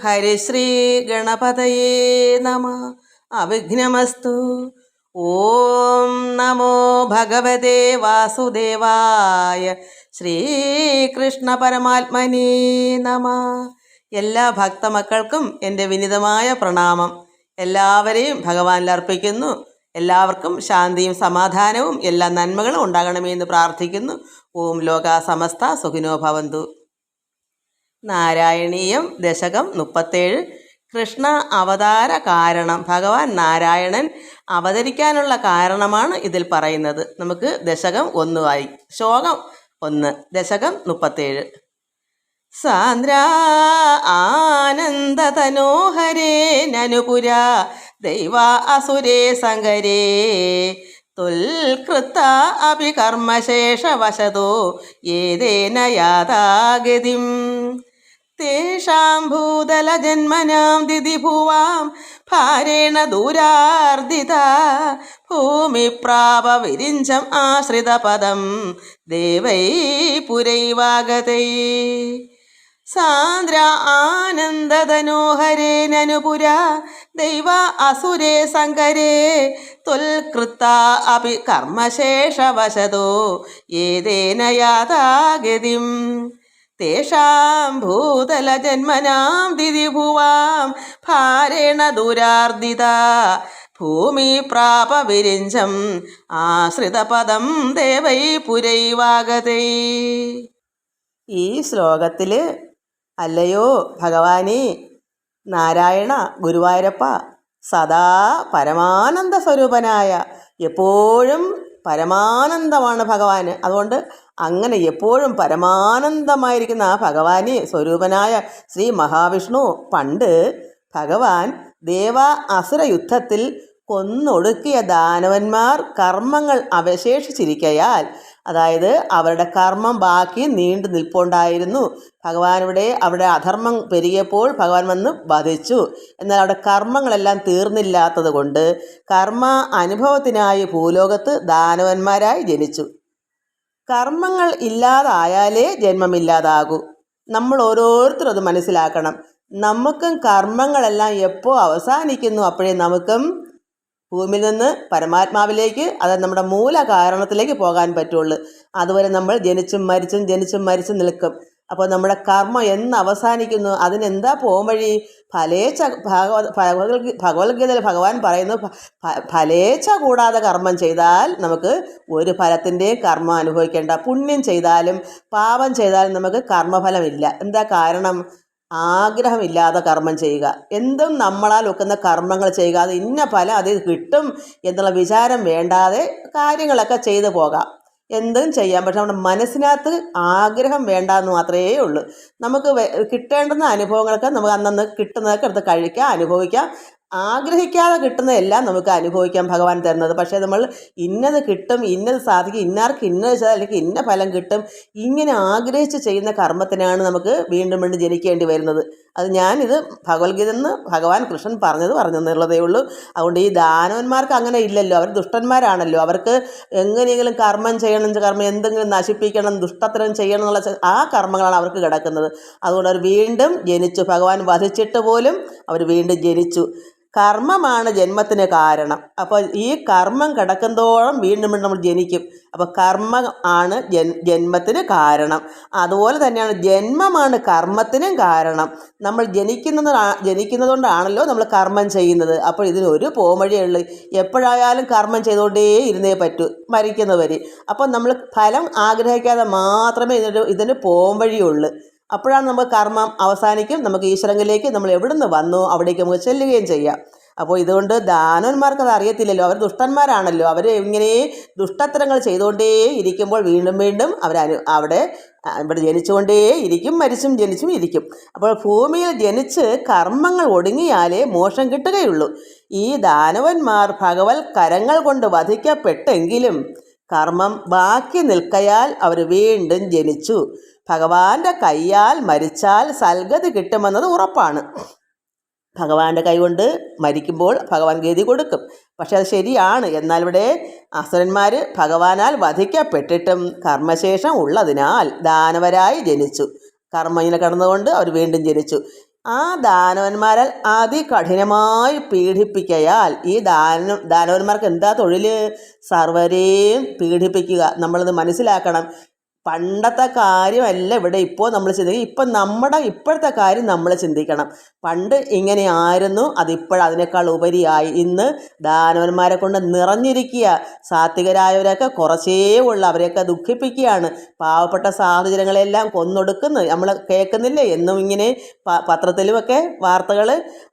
ഹരിശ്രീ ഗണപതയേ നമ. അവിഘ്നമസ്തു. ഓം നമോ ഭഗവതേ വാസുദേവായ. ശ്രീകൃഷ്ണ പരമാത്മനേ നമ. എല്ലാ ഭക്തമക്കൾക്കും എൻ്റെ വിനീതമായ പ്രണാമം. എല്ലാവരെയും ഭഗവാനിൽ അർപ്പിക്കുന്നു. എല്ലാവർക്കും ശാന്തിയും സമാധാനവും എല്ലാ നന്മകളും ഉണ്ടാകണമെന്ന് പ്രാർത്ഥിക്കുന്നു. ഓം ലോകാ സമസ്ത സുഖിനോ ഭവന്തു. നാരായണീയം ദശകം 37. കൃഷ്ണ അവതാര കാരണം. ഭഗവാൻ നാരായണൻ അവതരിക്കാനുള്ള കാരണമാണ് ഇതിൽ പറയുന്നത്. നമുക്ക് ദശകം 1 ആയി. ശ്ലോകം 1. ദശകം 37. സാന്ദ്ര ആനന്ദതനോഹരേ നനുപുര ദൈവ അസുരേ സങ്കരേ തുൽകൃത അഭികർമ്മശേഷവശതോ ഏതേന യാതാഗതിം തേഷാം ഭൂതലജന്മനാം ദിദിഭുവാം ഭാരേണ ദൂരാർദിത ഭൂമിപ്രാപ വിരിഞ്ചം ആശ്രിതപദം ദേവൈ പുരൈവാഗതൈ. സാന്ദ്ര ആനന്ദതനോഹരേ നനുപുര ദൈവ അസുരേ സങ്കരേ തുൽകൃത അപി കർമ്മശേഷവശതോ ഏതേന യാതാഗതിം തേഷാം ഭൂതലജന്മനാം ദിദിഭുവാം ഭാരേണ ദുരാർദിത ഭൂമി പ്രാപ വിരിഞ്ചം ആശ്രിതപദം ദേവൈ പുരൈവാഗതൈ. ഈ ശ്ലോകത്തിൽ അല്ലയോ ഭഗവാനേ നാരായണ ഗുരുവായൂരപ്പ, സദാ പരമാനന്ദ സ്വരൂപനായ, എപ്പോഴും പരമാനന്ദമാണ് ഭഗവാന്. അതുകൊണ്ട് അങ്ങനെ എപ്പോഴും പരമാനന്ദമായിരിക്കുന്ന ആ ഭഗവാന് സ്വരൂപനായ ശ്രീ മഹാവിഷ്ണു പണ്ട് ഭഗവാൻ ദേവ അസുര യുദ്ധത്തിൽ കൊന്നൊടുക്കിയ ദാനവന്മാർ കർമ്മങ്ങൾ അവശേഷിച്ചിരിക്കയാൽ, അതായത് അവരുടെ കർമ്മം ബാക്കി നീണ്ടു നിൽപ്പുണ്ടായിരുന്നു. ഭഗവാനിവിടെ അവിടെ അധർമ്മം പെരുകിയപ്പോൾ ഭഗവാൻ വന്ന് വധിച്ചു. എന്നാൽ അവിടെ കർമ്മങ്ങളെല്ലാം തീർന്നില്ലാത്തത് കൊണ്ട് കർമ്മ അനുഭവത്തിനായി ഭൂലോകത്ത് ദാനവന്മാരായി ജനിച്ചു. കർമ്മങ്ങൾ ഇല്ലാതായാലേ ജന്മമില്ലാതാകൂ. നമ്മൾ ഓരോരുത്തരും അത് മനസ്സിലാക്കണം. നമുക്കും കർമ്മങ്ങളെല്ലാം എപ്പോൾ അവസാനിക്കുന്നു അപ്പോഴേ നമുക്കും ഭൂമിയിൽ നിന്ന് പരമാത്മാവിലേക്ക്, അതായത് നമ്മുടെ മൂല കാരണത്തിലേക്ക് പോകാൻ പറ്റുള്ളൂ. അതുവരെ നമ്മൾ ജനിച്ചും മരിച്ചും നിൽക്കും. അപ്പോൾ നമ്മുടെ കർമ്മം എന്ന് അവസാനിക്കുന്നു അതിനെന്താ പോംവഴി? ഫലേച്ഛ ഭഗവത്ഗീതയിൽ ഭഗവാൻ പറയുന്നു, ഫലേച്ഛ കൂടാതെ കർമ്മം ചെയ്താൽ നമുക്ക് ഒരു ഫലത്തിൻ്റെയും കർമ്മം അനുഭവിക്കേണ്ട. പുണ്യം ചെയ്താലും പാപം ചെയ്താലും നമുക്ക് കർമ്മഫലമില്ല. എന്താ കാരണം? ആഗ്രഹമില്ലാതെ കർമ്മം ചെയ്യുക. എന്തും നമ്മളാൽ ഒക്കുന്ന കർമ്മങ്ങൾ ചെയ്യുക. അത് ഇന്ന ഫലം അതിൽ കിട്ടും എന്നുള്ള വിചാരം വേണ്ടാതെ കാര്യങ്ങളൊക്കെ ചെയ്തു പോകാം. എന്തും ചെയ്യാം. പക്ഷെ നമ്മുടെ മനസ്സിനകത്ത് ആഗ്രഹം വേണ്ടെന്ന് മാത്രമേ ഉള്ളൂ. നമുക്ക് കിട്ടേണ്ടുന്ന അനുഭവങ്ങളൊക്കെ നമുക്ക് അന്നന്ന് കിട്ടുന്നതൊക്കെ എടുത്ത് കഴിക്കാം, അനുഭവിക്കാം. ആഗ്രഹിക്കാതെ കിട്ടുന്നതെല്ലാം നമുക്ക് അനുഭവിക്കാം ഭഗവാൻ തരുന്നത്. പക്ഷേ നമ്മൾ ഇന്നത് കിട്ടും, ഇന്നത് സാധിക്കും, ഇന്നാർക്ക് ഇന്നത് ചെയ്താൽ അല്ലെങ്കിൽ ഇന്ന ഫലം കിട്ടും, ഇങ്ങനെ ആഗ്രഹിച്ച് ചെയ്യുന്ന കർമ്മത്തിനാണ് നമുക്ക് വീണ്ടും വീണ്ടും ജനിക്കേണ്ടി വരുന്നത്. അത് ഞാനിത് ഭഗവത്ഗീത എന്ന് ഭഗവാൻ കൃഷ്ണൻ പറഞ്ഞെന്നുള്ളതേ ഉള്ളൂ. അതുകൊണ്ട് ഈ ദാനവന്മാർക്ക് അങ്ങനെ ഇല്ലല്ലോ. അവർ ദുഷ്ടന്മാരാണല്ലോ. അവർക്ക് എങ്ങനെയെങ്കിലും കർമ്മം ചെയ്യണം, കർമ്മം എന്തെങ്കിലും നശിപ്പിക്കണം, ദുഷ്ടത്തരം ചെയ്യണം എന്നുള്ള ആ കർമ്മങ്ങളാണ് അവർക്ക് കിടക്കുന്നത്. അതുകൊണ്ട് അവർ വീണ്ടും ജനിച്ചു. ഭഗവാൻ വധിച്ചിട്ട് പോലും അവർ വീണ്ടും ജനിച്ചു. കർമ്മമാണ് ജന്മത്തിന് കാരണം. അപ്പോൾ ഈ കർമ്മം കിടക്കുന്നതോളം വീണ്ടും വീണ്ടും നമ്മൾ ജനിക്കും. അപ്പോൾ കർമ്മം ആണ് ജന്മത്തിന് അതുപോലെ തന്നെയാണ് ജന്മമാണ് കർമ്മത്തിനും കാരണം. നമ്മൾ ജനിക്കുന്നതുകൊണ്ടാണല്ലോ നമ്മൾ കർമ്മം ചെയ്യുന്നത്. അപ്പോൾ ഇതിനൊരു പോംവഴിയേ ഉള്ളൂ. എപ്പോഴായാലും കർമ്മം ചെയ്തുകൊണ്ടേ ഇരുന്നേ പറ്റൂ മരിക്കുന്നവരെ. അപ്പോൾ നമ്മൾ ഫലം ആഗ്രഹിക്കാതെ മാത്രമേ ഇതിന് പോംവഴിയുള്ളൂ. അപ്പോഴാണ് നമുക്ക് കർമ്മം അവസാനിക്കും. നമുക്ക് ഈശ്വരങ്ങളിലേക്ക് നമ്മൾ എവിടുന്ന് വന്നു അവിടേക്ക് നമുക്ക് ചെല്ലുകയും ചെയ്യാം. അപ്പോൾ ഇതുകൊണ്ട് ദാനവന്മാർക്കത് അറിയത്തില്ലല്ലോ. അവർ ദുഷ്ടന്മാരാണല്ലോ. അവർ ഇങ്ങനെ ദുഷ്ടത്തരങ്ങൾ ചെയ്തുകൊണ്ടേ ഇരിക്കുമ്പോൾ വീണ്ടും വീണ്ടും ഇവിടെ ജനിച്ചുകൊണ്ടേ ഇരിക്കും, ജനിച്ചും ഇരിക്കും. അപ്പോൾ ഭൂമിയിൽ ജനിച്ച് കർമ്മങ്ങൾ ഒടുങ്ങിയാലേ മോക്ഷം കിട്ടുകയുള്ളൂ. ഈ ദാനവന്മാർ ഭഗവത് കരങ്ങൾ കൊണ്ട് വധിക്കപ്പെട്ടെങ്കിലും കർമ്മം ബാക്കി നിൽക്കയാൽ അവർ വീണ്ടും ജനിച്ചു. ഭഗവാന്റെ കൈയാൽ മരിച്ചാൽ സൽഗതി കിട്ടുമെന്നത് ഉറപ്പാണ്. ഭഗവാന്റെ കൈകൊണ്ട് മരിക്കുമ്പോൾ ഭഗവാൻ ഗതി കൊടുക്കും. പക്ഷെ അത് ശരിയാണ്. എന്നാൽ ഇവിടെ അസുരന്മാർ ഭഗവാനാൽ വധിക്കപ്പെട്ടിട്ടും കർമ്മശേഷം ഉള്ളതിനാൽ ദാനവരായി ജനിച്ചു. കർമ്മ ഇങ്ങനെ കടന്നുകൊണ്ട് അവർ വീണ്ടും ജനിച്ചു. ആ ദാനവന്മാരാൽ അതികഠിനമായി പീഡിപ്പിക്കയാൽ ഈ ദാനവന്മാർക്ക് എന്താ തൊഴിൽ? സർവരെയും പീഡിപ്പിക്കുക. നമ്മളിത് മനസ്സിലാക്കണം. പണ്ടത്തെ കാര്യമല്ല ഇവിടെ ഇപ്പോൾ നമ്മൾ ചിന്തിക്കുക. ഇപ്പം നമ്മുടെ ഇപ്പോഴത്തെ കാര്യം നമ്മൾ ചിന്തിക്കണം. പണ്ട് ഇങ്ങനെ ആയിരുന്നു, അതിനേക്കാൾ ഉപരിയായി ഇന്ന് ദാനവന്മാരെ കൊണ്ട് നിറഞ്ഞിരിക്കുക. സാത്വികരായവരൊക്കെ കുറച്ചേ ഉള്ളു, അവരെയൊക്കെ ദുഃഖിപ്പിക്കുകയാണ്. പാവപ്പെട്ട സാധുജനങ്ങളെല്ലാം കൊന്നൊടുക്കുന്നു. നമ്മൾ കേൾക്കുന്നില്ലേ എന്നും ഇങ്ങനെ പത്രത്തിലുമൊക്കെ വാർത്തകൾ.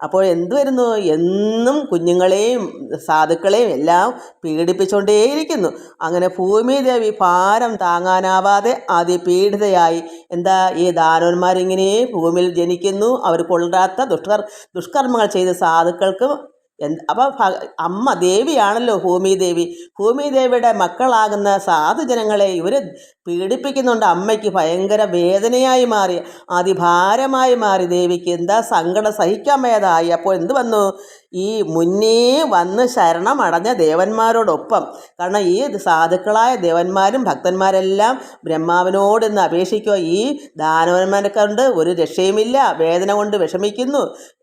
അപ്പോൾ എന്തു വരുന്നു? എന്നും കുഞ്ഞുങ്ങളെയും സാധുക്കളെയും എല്ലാം പീഡിപ്പിച്ചുകൊണ്ടേയിരിക്കുന്നു. അങ്ങനെ ഭൂമിദേവി ഭാരം താങ്ങാനാവാതെ അതിപീഡിതയായി. എന്താ ഈ ദാനവന്മാരിങ്ങനെ ഭൂമിയിൽ ജനിക്കുന്നു, അവർ കൊള്ളാത്ത ദുഷ്കർമ്മങ്ങൾ ചെയ്ത സാധുക്കൾക്ക് അപ്പം അമ്മ ദേവിയാണല്ലോ ഭൂമിദേവി. ഭൂമിദേവിയുടെ മക്കളാകുന്ന സാധുജനങ്ങളെ ഇവർ പീഡിപ്പിക്കുന്നുണ്ട്. അമ്മയ്ക്ക് ഭയങ്കര വേദനയായി മാറി, അതിഭാരമായി മാറി. ദേവിക്ക് എന്താ സങ്കടം സഹിക്കാൻ മേതായി. അപ്പോൾ എന്ത് വന്നു? ഈ മുന്നേ വന്ന് ശരണമടഞ്ഞ ദേവന്മാരോടൊപ്പം, കാരണം ഈ സാധുക്കളായ ദേവന്മാരും ഭക്തന്മാരെല്ലാം ബ്രഹ്മാവിനോട് ഇന്ന് അപേക്ഷിക്കുക. ഈ ദാനവന്മാരെ കൊണ്ട് ഒരു രക്ഷയുമില്ല, വേദന കൊണ്ട് വിഷമിക്കുന്നു,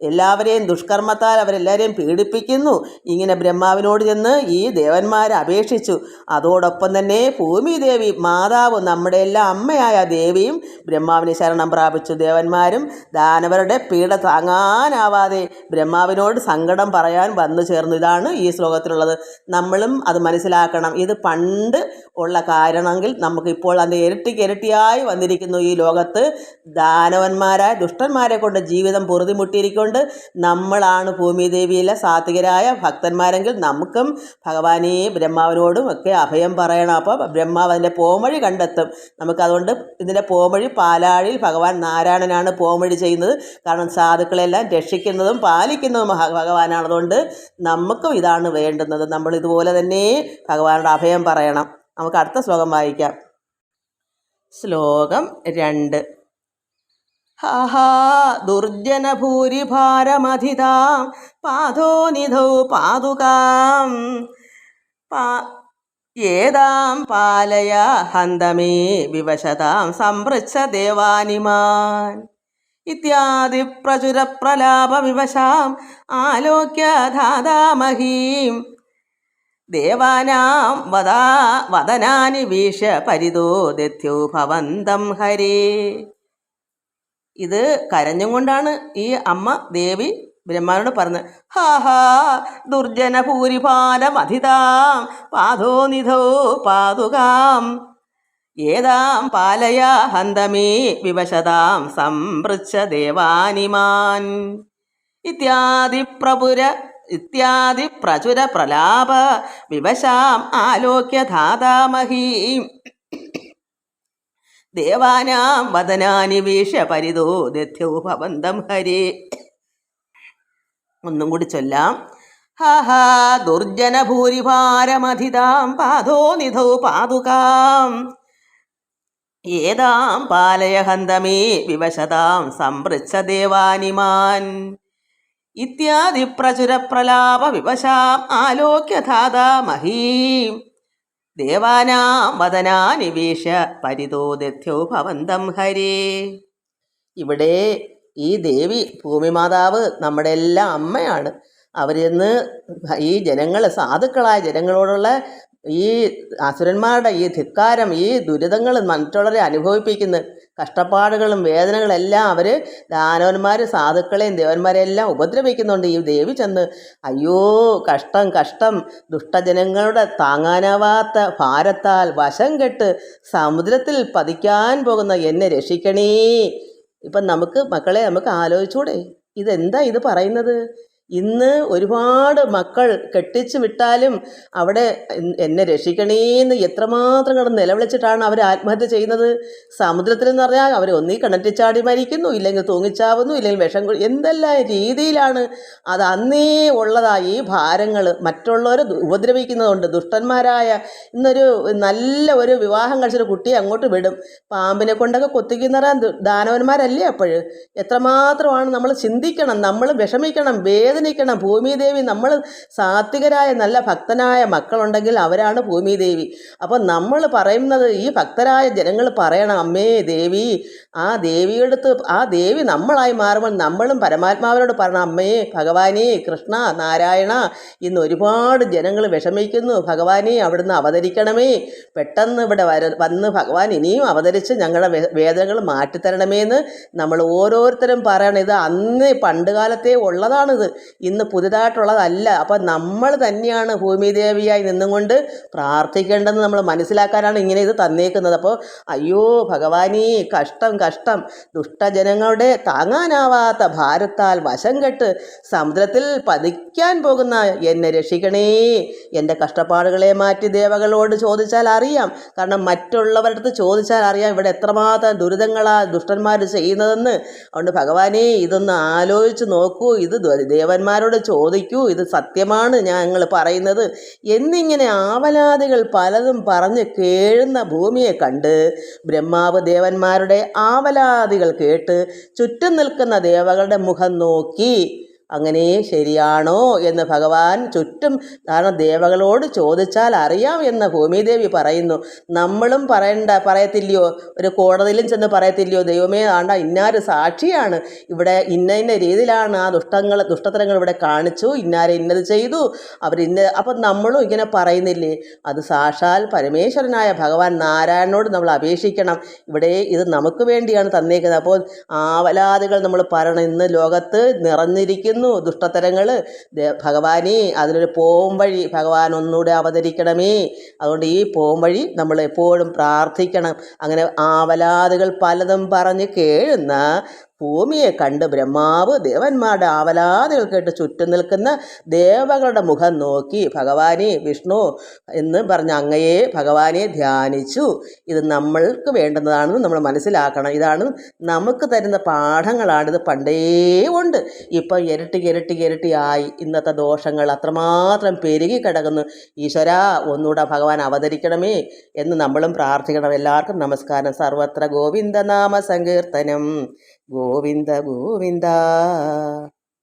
എല്ലാവരെയും ദുഷ്കർമ്മത്താൽ അവരെല്ലാവരെയും പീഡിപ്പിക്കുന്നു. ഇങ്ങനെ ബ്രഹ്മാവിനോട് ചെന്ന് ഈ ദേവന്മാരെ അപേക്ഷിച്ചു. അതോടൊപ്പം തന്നെ ഭൂമിദേവി മാതാവ്, നമ്മുടെ എല്ലാം അമ്മയായ ദേവിയും ബ്രഹ്മാവിനെ ശരണം പ്രാപിച്ചു. ദേവന്മാരും ദാനവരുടെ പീഡ താങ്ങാനാവാതെ ബ്രഹ്മാവിനോട് സങ്കടം പറയാൻ വന്നു ചേർന്നു. ഇതാണ് ഈ ശ്ലോകത്തിലുള്ളത്. നമ്മളും അത് മനസ്സിലാക്കണം. ഇത് പണ്ട് ഉള്ള കാരണമെങ്കിൽ നമുക്കിപ്പോൾ അത് ഇരട്ടിയായി വന്നിരിക്കുന്നു. ഈ ലോകത്ത് ദാനവന്മാരായ ദുഷ്ടന്മാരെ കൊണ്ട് ജീവിതം പൊറുതിമുട്ടിയിരിക്കൊണ്ട് നമ്മളാണ് ഭൂമിദേവിയിലെ സാത്വികരായ ഭക്തന്മാരെങ്കിൽ നമുക്കും ഭഗവാനെ ബ്രഹ്മാവിനോടും ഒക്കെ അഭയം പറയണം. അപ്പോൾ ബ്രഹ്മാവ് അതിൻ്റെ പോംവഴി കണ്ടെത്തും. നമുക്കതുകൊണ്ട് ഇതിൻ്റെ പോംവഴി പാലാഴിയിൽ ഭഗവാൻ നാരായണനാണ് പോംവഴി ചെയ്യുന്നത്. കാരണം സാധുക്കളെല്ലാം രക്ഷിക്കുന്നതും പാലിക്കുന്നതും ഭഗവാനാണ്. അതുകൊണ്ട് നമുക്കും ഇതാണ് വേണ്ടുന്നത്. നമ്മൾ ഇതുപോലെ തന്നെ ഭഗവാനോട് അഭയം പറയണം. നമുക്ക് അടുത്ത ശ്ലോകം വായിക്കാം. ശ്ലോകം 2. ഹാഹാ ദുർജനഭൂരിഭാരമധിതാം പാദോനിധൗ പാദുകാം ഏതാം പാലയ ഹന്തമേ വിവശതാം സംപൃച്ഛ ദേവാനിമാൻ ഇത്യാദി പ്രചുരപ്രലാപ വിവശാം ആലോക്യ ധാതാമഹീം ദേവാനാം വദനാനി വീക്ഷ പരിതോ ദധ്യോ ഭവന്തം ഹരേ. ഇത് കരഞ്ഞും കൊണ്ടാണ് ഈ അമ്മ ദേവി ബ്രഹ്മാനോട് പറഞ്ഞത്. ഹാഹാ ദുർജനഭൂരിഭാരമധിതാം പാദോനിധോ പാദുകാം ഏതാം പാലയ ഹന്തമേ വിവശതാം സംപൃച്ഛ ദേവാനിമാൻ ഇത്യാദി പ്രചുര പ്രലാപ വിവശാം ആലോക്യ ധാതാമഹീം ദേവാനാം വദനാനി വീക്ഷ പരിതോ ദധ്യോ ഭവന്തം ഹരേ. ഒന്നും കൂടി ചൊല്ലാം. ഹാഹാ ദുർജനഭൂരിഭാരമധിതാം പാദോനിധൗ പാദുകാം ഏതാം പാലയ ഹന്തമേ വിവശതാം സംപൃച്ഛ ദേവാനിമാൻ ഇത്യാദി പ്രചുര പ്രലാപ വിവശാം ആലോക്യ ധാതാമഹീം ദേവാനാം വദനാനി വീക്ഷ പരിതോ ദധ്യോ ഭവന്തം ഹരേ. ഇവിടെ ഈ ദേവി ഭൂമിമാതാവ് നമ്മുടെ എല്ലാം അമ്മയാണ്. അവരിന്ന് ഈ ജനങ്ങൾ സാധുക്കളായ ജനങ്ങളോടുള്ള ഈ അസുരന്മാരുടെ ഈ ധിക്കാരം, ഈ ദുരിതങ്ങൾ മറ്റുള്ളവരെ അനുഭവിപ്പിക്കുന്ന കഷ്ടപ്പാടുകളും വേദനകളെല്ലാം അവർ ദാനവന്മാർ സാധുക്കളെയും ദേവന്മാരെല്ലാം ഉപദ്രവിക്കുന്നുണ്ട്. ഈ ദേവി ചെന്ന് അയ്യോ കഷ്ടം ദുഷ്ടജനങ്ങളുടെ താങ്ങാനാവാത്ത ഭാരത്താൽ വശം കെട്ട് സമുദ്രത്തിൽ പതിക്കാൻ പോകുന്ന എന്നെ രക്ഷിക്കണേ. ഇപ്പം നമുക്ക് മക്കളെ നമുക്ക് ആലോചിച്ചൂടെ, ഇതെന്താ ഇത് പറയുന്നത്? ഇന്ന് ഒരുപാട് മക്കൾ കെട്ടിച്ചു വിട്ടാലും അവിടെ എന്നെ രക്ഷിക്കണേന്ന് എത്രമാത്രം കിടന്ന് നിലവിളിച്ചിട്ടാണ് അവർ ആത്മഹത്യ ചെയ്യുന്നത്. സമുദ്രത്തിലെന്ന് പറഞ്ഞാൽ അവർ ഒന്നീ കിണറ്റിച്ചാടി മരിക്കുന്നു, ഇല്ലെങ്കിൽ തൂങ്ങിച്ചാവുന്നു, ഇല്ലെങ്കിൽ വിഷം എന്തെല്ലാം രീതിയിലാണ് അത് അന്നേ ഉള്ളതായി. ഈ ഭാരങ്ങൾ മറ്റുള്ളവർ ഉപദ്രവിക്കുന്നതുകൊണ്ട് ദുഷ്ടന്മാരായ ഇന്നൊരു നല്ല ഒരു വിവാഹം കഴിച്ചൊരു കുട്ടിയെ അങ്ങോട്ട് വിടും, പാമ്പിനെ കൊണ്ടൊക്കെ കൊത്തിക്കുന്നറിയാൻ ദാനവന്മാരല്ലേ. അപ്പോൾ എത്രമാത്രമാണ് നമ്മൾ ചിന്തിക്കണം, നമ്മൾ വിഷമിക്കണം, വേദന വേദനിക്കണം. ഭൂമിദേവി നമ്മൾ സാത്വികരായ നല്ല ഭക്തനായ മക്കളുണ്ടെങ്കിൽ അവരാണ് ഭൂമിദേവി. അപ്പം നമ്മൾ പറയുന്നത് ഈ ഭക്തരായ ജനങ്ങൾ പറയണം, അമ്മേ ദേവി, ആ ദേവിയെടുത്ത് ആ ദേവി നമ്മളായി മാറുമ്പോൾ നമ്മളും പരമാത്മാവിനോട് പറയണം, അമ്മേ ഭഗവാനേ കൃഷ്ണ നാരായണ, ഇന്ന് ഒരുപാട് ജനങ്ങൾ വിഷമിക്കുന്നു, ഭഗവാനെ അവിടുന്ന് അവതരിക്കണമേ, പെട്ടെന്ന് ഇവിടെ വന്ന് ഭഗവാൻ ഇനിയും അവതരിച്ച് ഞങ്ങളുടെ വേദനകൾ മാറ്റിത്തരണമേന്ന് നമ്മൾ ഓരോരുത്തരും പറയണം. ഇത് അന്ന് പണ്ട് കാലത്തേ ഉള്ളതാണിത്, ഇന്ന് പുതുതായിട്ടുള്ളതല്ല. അപ്പം നമ്മൾ തന്നെയാണ് ഭൂമിദേവിയായി നിന്നുകൊണ്ട് പ്രാർത്ഥിക്കേണ്ടതെന്ന് നമ്മൾ മനസ്സിലാക്കാനാണ് ഇങ്ങനെ ഇത് തന്നേക്കുന്നത്. അപ്പോൾ അയ്യോ ഭഗവാനീ, കഷ്ടം കഷ്ടം, ദുഷ്ടജനങ്ങളുടെ താങ്ങാനാവാത്ത ഭാരത്താൽ വശം കെട്ട് സമുദ്രത്തിൽ പതിക്കാൻ പോകുന്ന എന്നെ രക്ഷിക്കണേ. എൻ്റെ കഷ്ടപ്പാടുകളെ മാറ്റി ദേവകളോട് ചോദിച്ചാൽ അറിയാം. കാരണം മറ്റുള്ളവരുടെ അടുത്ത് ചോദിച്ചാൽ അറിയാം ഇവിടെ എത്രമാത്രം ദുരിതങ്ങളാ ദുഷ്ടന്മാർ ചെയ്യുന്നതെന്ന്. അതുകൊണ്ട് ഭഗവാനെ ഇതൊന്ന് ആലോചിച്ച് നോക്കൂ, ഇത് ദേവന്മാരോട് ചോദിക്കൂ, ഇത് സത്യമാണ് ഞങ്ങൾ പറയുന്നത് എന്നിങ്ങനെ ആവലാദികൾ പലതും പറഞ്ഞ് കേഴുന്ന ഭൂമിയെ കണ്ട് ബ്രഹ്മാവ് ദേവന്മാരുടെ ആവലാദികൾ കേട്ട് ചുറ്റും നിൽക്കുന്ന ദേവകളുടെ മുഖം നോക്കി. അങ്ങനെ ശരിയാണോ എന്ന് ഭഗവാൻ ചുറ്റും, കാരണം ദേവകളോട് ചോദിച്ചാൽ അറിയാം എന്ന് ഭൂമിദേവി പറയുന്നു. നമ്മളും പറയത്തില്ലയോ, ഒരു കോടതിയിലും ചെന്ന് പറയത്തില്ലയോ, ദൈവമേ ആണ്ട ഇന്നാര് സാക്ഷിയാണ്, ഇവിടെ ഇന്ന രീതിയിലാണ് ആ ദുഷ്ടത്തരങ്ങൾ ഇവിടെ കാണിച്ചു, ഇന്നാരെ ഇന്നത് ചെയ്തു, അപ്പം നമ്മളും ഇങ്ങനെ പറയുന്നില്ലേ? അത് സാക്ഷാൽ പരമേശ്വരനായ ഭഗവാൻ നാരായണനോട് നമ്മൾ അപേക്ഷിക്കണം. ഇവിടെ ഇത് നമുക്ക് വേണ്ടിയാണ് തന്നേക്കുന്നത്. അപ്പോൾ ആവലാദികൾ നമ്മൾ പറയണം, ഇന്ന് ലോകത്ത് നിറഞ്ഞിരിക്കുന്നു ദുഷ്ടത്തരങ്ങൾ, ഭഗവാനെ അതിനൊരു പോം വഴി ഭഗവാൻ ഒന്നുകൂടെ അവതരിക്കണമേ. അതുകൊണ്ട് ഈ പോം വഴി നമ്മൾ എപ്പോഴും പ്രാർത്ഥിക്കണം. അങ്ങനെ ആവലാദികൾ പലതും പറഞ്ഞ് കേഴുന്ന ഭൂമിയെ കണ്ട് ബ്രഹ്മാവ് ദേവന്മാരുടെ ആവലാദികൾ കേട്ട് ചുറ്റും നിൽക്കുന്ന ദേവകളുടെ മുഖം നോക്കി ഭഗവാനെ വിഷ്ണു എന്ന് പറഞ്ഞ് അങ്ങയെ ഭഗവാനെ ധ്യാനിച്ചു. ഇത് നമ്മൾക്ക് വേണ്ടുന്നതാണെന്ന് നമ്മൾ മനസ്സിലാക്കണം. ഇതാണ് നമുക്ക് തരുന്ന പാഠങ്ങളാണിത്. പണ്ടേ ഉണ്ട്, ഇപ്പം ഇരട്ടിയായി ഇന്നത്തെ ദോഷങ്ങൾ അത്രമാത്രം പെരുകി കിടക്കുന്നു. ഈശ്വര ഒന്നുകൂടെ ഭഗവാൻ അവതരിക്കണമേ എന്ന് നമ്മളും പ്രാർത്ഥിക്കണം. എല്ലാവർക്കും നമസ്കാരം. സർവത്ര ഗോവിന്ദനാമ സങ്കീർത്തനം. ഗോവിന്ദ ഗോവിന്ദ.